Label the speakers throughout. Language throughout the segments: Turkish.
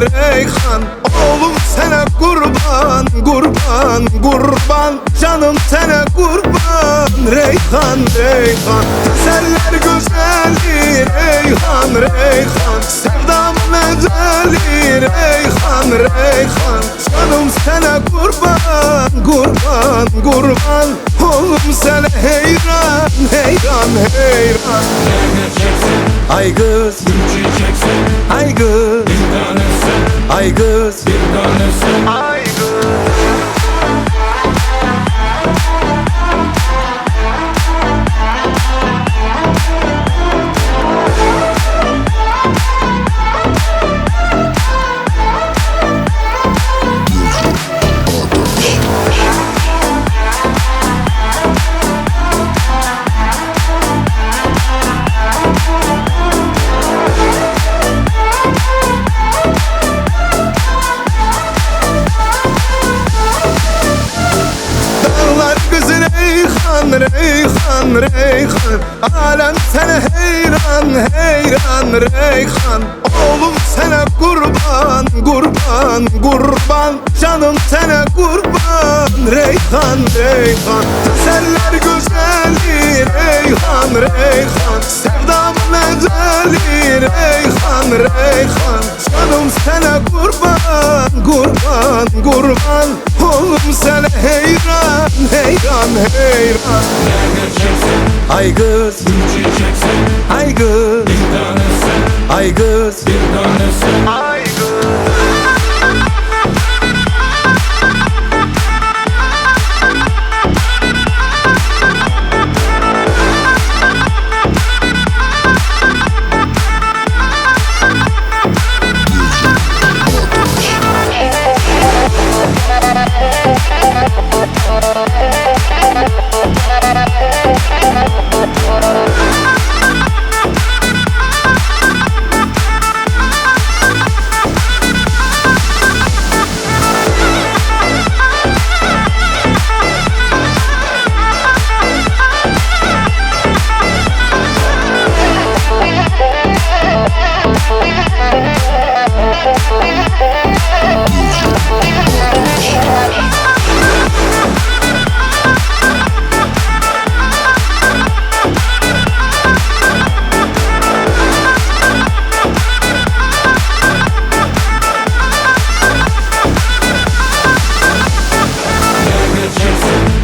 Speaker 1: Reyhan. Oğlum sana kurban, kurban, kurban. Canım sana kurban, Reyhan, Reyhan. Güzeller güzeli, Reyhan, Reyhan. Sevdamın eceli, Reyhan, Reyhan. Canım sana kurban, kurban, kurban. Oğlum sana heyran, heyran, heyran. Ay kız, ay kız, ay kız, ay kız. Reyhan, Reyhan. Alem sana heyran, heyran, Reyhan. Oğlum sana kurban, kurban, kurban. Canım sana kurban, Reyhan, Reyhan. Güzeller güzeli, Reyhan, Reyhan. Sevdamın eceli, Reyhan, Reyhan. Canım sana kurban, kurban, kurban. Oğlum sana heyran, heyran, heyran. Ay kız, ay kız, ay kız, ay kız.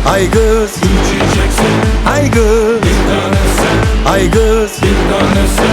Speaker 1: Ay kız, ay kız, ay kız.